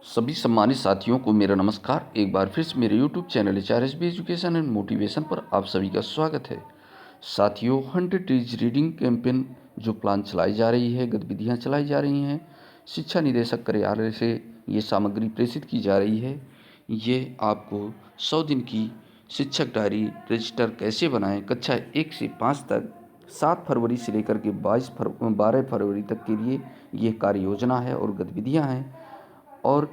सभी सम्मानित साथियों को मेरा नमस्कार। एक बार फिर से मेरे YouTube channel HRSB education and motivation पर आप सभी का स्वागत है। साथियों, 100 डेज रीडिंग कैंपेन जो प्लान चलाई जा रही है, गतिविधियां चलाई जा रही हैं, शिक्षा निदेशक कार्यालय से ये सामग्री प्रेषित की जा रही है। ये आपको 100 दिन की शिक्षक डायरी रजिस्टर कैसे बनाएं, कक्षा 1 से 5 तक 7 फरवरी से लेकर के 12 फरवरी तक के लिए ये कार्य योजना है और गतिविधियां हैं। और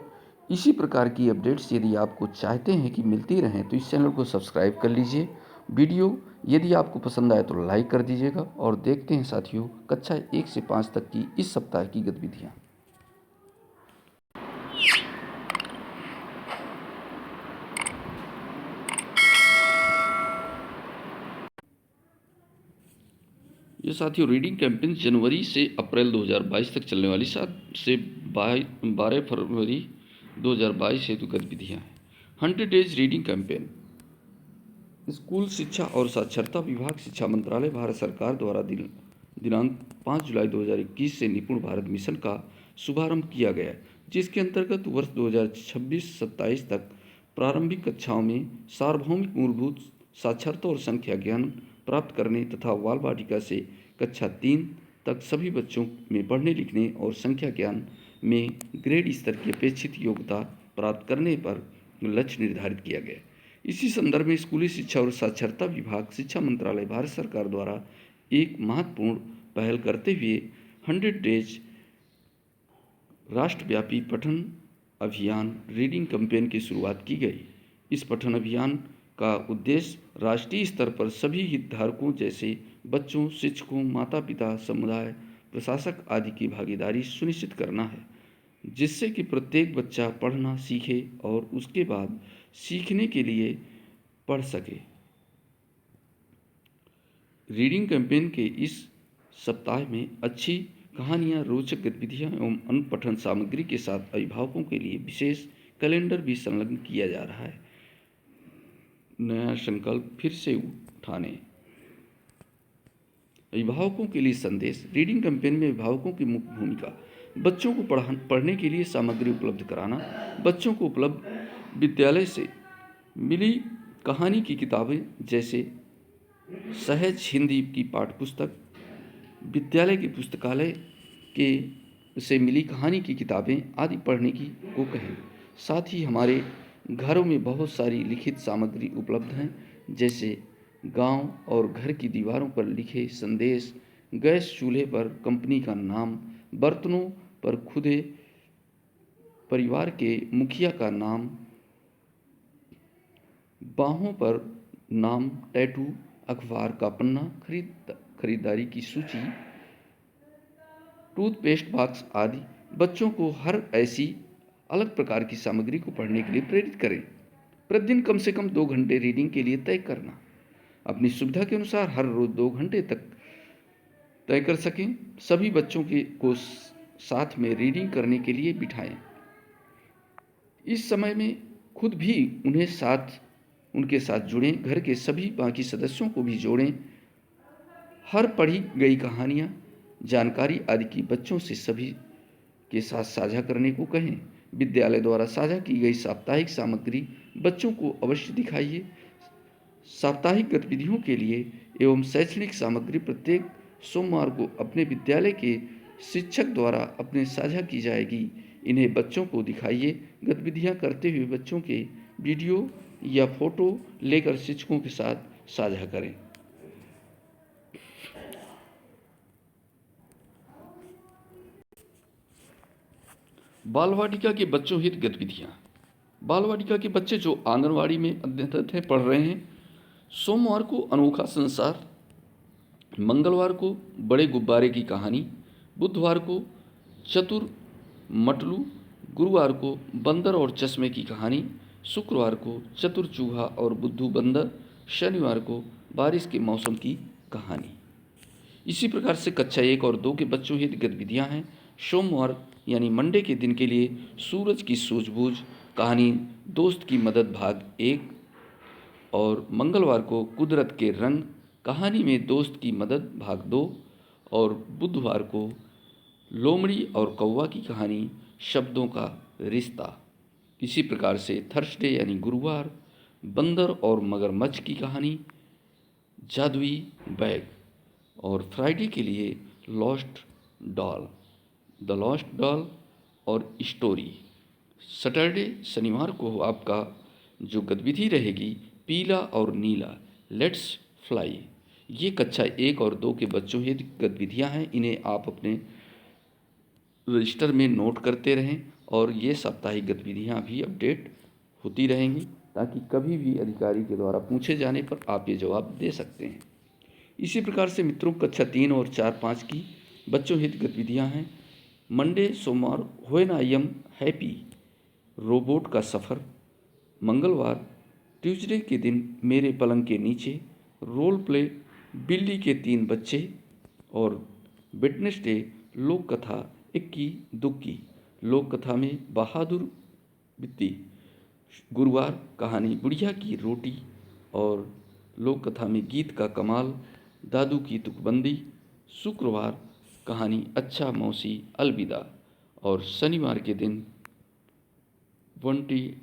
इसी प्रकार की अपडेट्स यदि आपको चाहते हैं कि मिलती रहें तो इस चैनल को सब्सक्राइब कर लीजिए। वीडियो यदि आपको पसंद आए तो लाइक कर दीजिएगा। और देखते हैं साथियों कक्षा 1 से 5 तक की इस सप्ताह की गतिविधियाँ। ये साथियों रीडिंग कैंपेन जनवरी से अप्रैल 2022 तक चलने वाली 7 से 12 फरवरी 2022 हेतु गतिविधियाँ हैं। 100 डेज रीडिंग कैंपेन स्कूल शिक्षा और साक्षरता विभाग, शिक्षा मंत्रालय, भारत सरकार द्वारा दिनांक 5 जुलाई 2021 से निपुण भारत मिशन का शुभारंभ किया गया, जिसके अंतर्गत वर्ष 2026-27 तक प्रारंभिक कक्षाओं में सार्वभौमिक मूलभूत साक्षरता और संख्या ज्ञान प्राप्त करने तथा बाल वाटिका से कक्षा 3 तक सभी बच्चों में पढ़ने लिखने और संख्या ज्ञान में ग्रेड स्तर की अपेक्षित योग्यता प्राप्त करने पर लक्ष्य निर्धारित किया गया। इसी संदर्भ में स्कूली शिक्षा और साक्षरता विभाग, शिक्षा मंत्रालय, भारत सरकार द्वारा एक महत्वपूर्ण पहल करते हुए 100 डेज राष्ट्रव्यापी पठन अभियान रीडिंग कैंपेन की शुरुआत की गई। इस पठन अभियान का उद्देश्य राष्ट्रीय स्तर पर सभी हितधारकों जैसे बच्चों, शिक्षकों, माता पिता, समुदाय, प्रशासक आदि की भागीदारी सुनिश्चित करना है, जिससे कि प्रत्येक बच्चा पढ़ना सीखे और उसके बाद सीखने के लिए पढ़ सके। रीडिंग कैंपेन के इस सप्ताह में अच्छी कहानियाँ, रोचक गतिविधियाँ एवं अन्य पठन सामग्री के साथ अभिभावकों के लिए विशेष कैलेंडर भी संलग्न किया जा रहा है। नया संकल्प फिर से उठाने, अभिभावकों के लिए संदेश। रीडिंग कैंपेन में अभिभावकों की मुख्य भूमिका, बच्चों को पढ़ने के लिए सामग्री उपलब्ध कराना, बच्चों को उपलब्ध विद्यालय से मिली कहानी की किताबें जैसे सहज हिंदी की पाठ्यपुस्तक, विद्यालय की पुस्तकालय के से मिली कहानी की किताबें आदि पढ़ने की को कहें। साथ ही हमारे घरों में बहुत सारी लिखित सामग्री उपलब्ध हैं, जैसे गांव और घर की दीवारों पर लिखे संदेश, गैस चूल्हे पर कंपनी का नाम, बर्तनों पर खुदे परिवार के मुखिया का नाम, बाहों पर नाम, टैटू, अखबार का पन्ना, खरीदारी की सूची, टूथपेस्ट बॉक्स आदि। बच्चों को हर ऐसी अलग प्रकार की सामग्री को पढ़ने के लिए प्रेरित करें। प्रतिदिन कम से कम 2 घंटे रीडिंग के लिए तय करना। अपनी सुविधा के अनुसार हर रोज 2 घंटे तक तय कर सकें। सभी बच्चों को साथ में रीडिंग करने के लिए बिठाएं। इस समय में खुद भी उनके साथ जुड़ें। घर के सभी बाकी सदस्यों को भी जोड़ें। हर पढ़ी गई कहानियाँ, जानकारी आदि की बच्चों से सभी के साथ साझा करने को कहें। विद्यालय द्वारा साझा की गई साप्ताहिक सामग्री बच्चों को अवश्य दिखाइए। साप्ताहिक गतिविधियों के लिए एवं शैक्षणिक सामग्री प्रत्येक सोमवार को अपने विद्यालय के शिक्षक द्वारा अपने साझा की जाएगी। इन्हें बच्चों को दिखाइए। गतिविधियां करते हुए बच्चों के वीडियो या फोटो लेकर शिक्षकों के साथ साझा करें। बाल वाटिका के बच्चों हित गतिविधियाँ। बाल वाटिका के बच्चे जो आंगनवाड़ी में अध्ययनरत हैं, पढ़ रहे हैं, सोमवार को अनोखा संसार, मंगलवार को बड़े गुब्बारे की कहानी, बुधवार को चतुर मटलू, गुरुवार को बंदर और चश्मे की कहानी, शुक्रवार को चतुर चूहा और बुद्धू बंदर, शनिवार को बारिश के मौसम की कहानी। इसी प्रकार से कक्षा 1 और 2 के बच्चों हित गतिविधियाँ हैं। सोमवार यानी मंडे के दिन के लिए सूरज की सूझबूझ कहानी, दोस्त की मदद भाग 1, और मंगलवार को कुदरत के रंग कहानी में दोस्त की मदद भाग 2, और बुधवार को लोमड़ी और कौवा की कहानी शब्दों का रिश्ता। इसी प्रकार से थर्सडे यानी गुरुवार, बंदर और मगरमच्छ की कहानी, जादुई बैग। और फ्राइडे के लिए lost doll, the lost doll और स्टोरी। सैटरडे शनिवार को आपका जो गतिविधि रहेगी, पीला और नीला, लेट्स फ्लाई। ये कक्षा 1 और 2 के बच्चों की गतिविधियाँ हैं, इन्हें आप अपने रजिस्टर में नोट करते रहें और ये साप्ताहिक गतिविधियाँ भी अपडेट होती रहेंगी, ताकि कभी भी अधिकारी के द्वारा पूछे जाने पर आप ये जवाब दे सकते हैं। इसी प्रकार से मित्रों, कक्षा 3 और 4-5 की बच्चों हित गतिविधियाँ हैं। मंडे सोमवार when I am happy, robot का सफ़र। मंगलवार ट्यूसडे के दिन मेरे पलंग के नीचे, रोल प्ले, बिल्ली के 3 बच्चे। और वेडनेसडे लोक कथा इक्की दुक्की, लोक कथा में बहादुर बित्ती। गुरुवार कहानी बुढ़िया की रोटी, और लोक कथा में गीत का कमाल, दादू की तुकबंदी। शुक्रवार कहानी अच्छा मौसी अलविदा। और शनिवार के दिन 20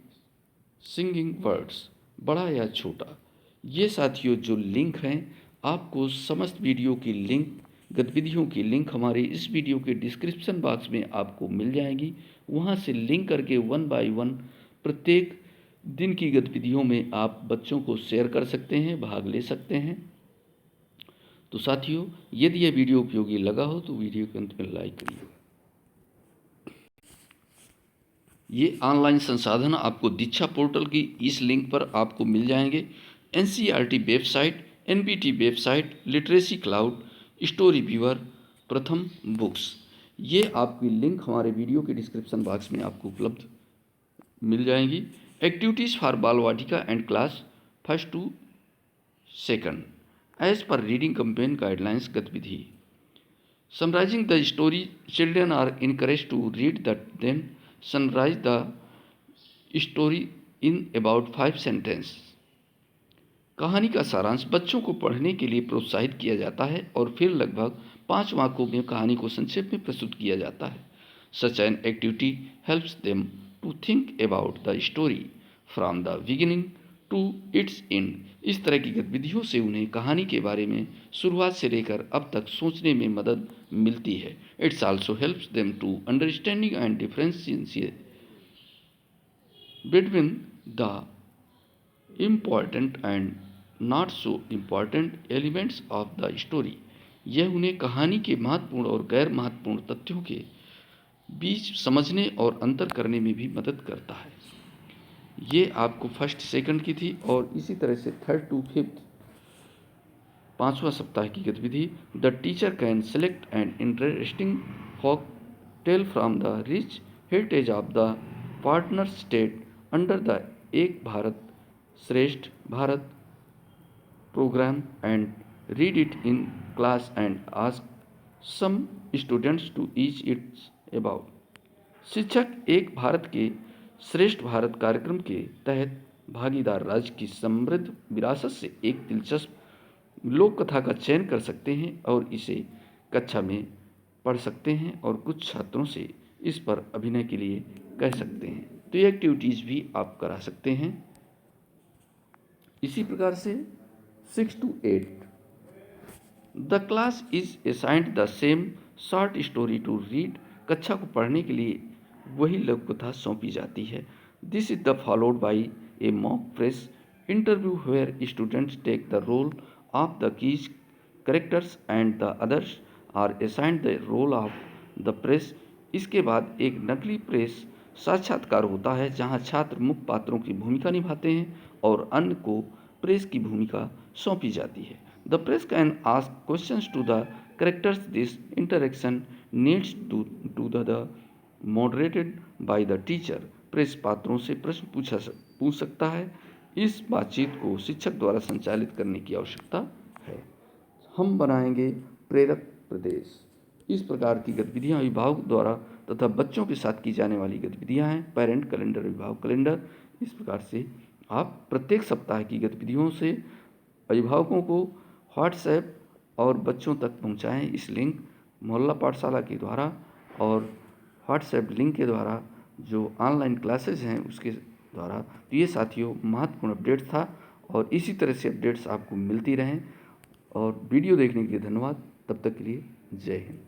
सिंगिंग वर्ड्स, बड़ा या छोटा। ये साथियों जो लिंक हैं, आपको समस्त वीडियो की लिंक, गतिविधियों की लिंक हमारे इस वीडियो के डिस्क्रिप्शन बॉक्स में आपको मिल जाएंगी। वहाँ से लिंक करके 1 बाय 1 प्रत्येक दिन की गतिविधियों में आप बच्चों को शेयर कर सकते हैं, भाग ले सकते हैं। तो साथियों, यदि यह वीडियो उपयोगी लगा हो तो वीडियो के अंत में लाइक करिए। ये ऑनलाइन संसाधन आपको दीक्षा पोर्टल की इस लिंक पर आपको मिल जाएंगे। NCERT website, NBT website, literacy cloud, story viewer, प्रथम बुक्स। ये आपकी लिंक हमारे वीडियो के डिस्क्रिप्शन बॉक्स में आपको उपलब्ध मिल जाएंगी। Activities for Bal Vatika and class 1 to 2 age पर रीडिंग कैंपेन गाइडलाइंस गतिविधि। Summarising the story, children are encourage to read the then summarise the story in about 5 sentence. कहानी का सारांश बच्चों को पढ़ने के लिए प्रोत्साहित किया जाता है और फिर लगभग 5 वाक्यों में कहानी को संक्षेप में प्रस्तुत किया जाता है। Such an activity helps them to think about the story from the beginning to its end. इस तरह की गतिविधियों से उन्हें कहानी के बारे में शुरुआत से लेकर अब तक सोचने में मदद मिलती है। It's also helps them to understanding and differentiate between the important and not so important elements of the story. यह उन्हें कहानी के महत्वपूर्ण और गैर महत्वपूर्ण तथ्यों के बीच समझने और अंतर करने में भी मदद करता है। ये आपको 1st, 2nd की थी, और इसी तरह से 3rd to 5th 5वां सप्ताह की गतिविधि। The teacher can select an interesting folk tale from the rich heritage of the partner state under the Ek Bharat श्रेष्ठ Bharat program and read it in class and ask some students to each its about। शिक्षक एक भारत के श्रेष्ठ भारत कार्यक्रम के तहत भागीदार राज्य की समृद्ध विरासत से एक दिलचस्प लोक कथा का चयन कर सकते हैं और इसे कक्षा में पढ़ सकते हैं और कुछ छात्रों से इस पर अभिनय के लिए कह सकते हैं। तो ये एक्टिविटीज़ भी आप करा सकते हैं। इसी प्रकार से 6 to 8 the class is assigned the same short story to read. कक्षा को पढ़ने के लिए वही लघु कथा सौंपी जाती है। This is the followed by a mock press interview where students take the role of the keys characters and the others are assigned the role of the press. इसके बाद एक नकली प्रेस साक्षात्कार होता है, जहां छात्र मुख्य पात्रों की भूमिका निभाते हैं और अन्य को प्रेस की भूमिका सौंपी जाती है। The press can ask questions to the characters. This interaction needs to the moderated by the teacher. Press पात्रों से प्रश्न पूछ सकता है। इस बातचीत को शिक्षक द्वारा संचालित करने की आवश्यकता है। हम बनाएंगे प्रेरक प्रदेश। इस प्रकार की गतिविधियां अभिभावक द्वारा तथा बच्चों के साथ की जाने वाली गतिविधियां हैं। पेरेंट कैलेंडर, अभिभावक कैलेंडर। इस प्रकार से आप प्रत्येक सप्ताह की गतिविधियों से अभिभावकों को व्हाट्सएप और बच्चों तक पहुंचाएं। इस लिंक मोहल्ला पाठशाला के द्वारा और व्हाट्सएप लिंक के द्वारा जो ऑनलाइन क्लासेस हैं उसके द्वारा। तो ये साथियों महत्वपूर्ण अपडेट था, और इसी तरह से अपडेट्स आपको मिलती रहें। और वीडियो देखने के लिए धन्यवाद। तब तक के लिए जय हिंद।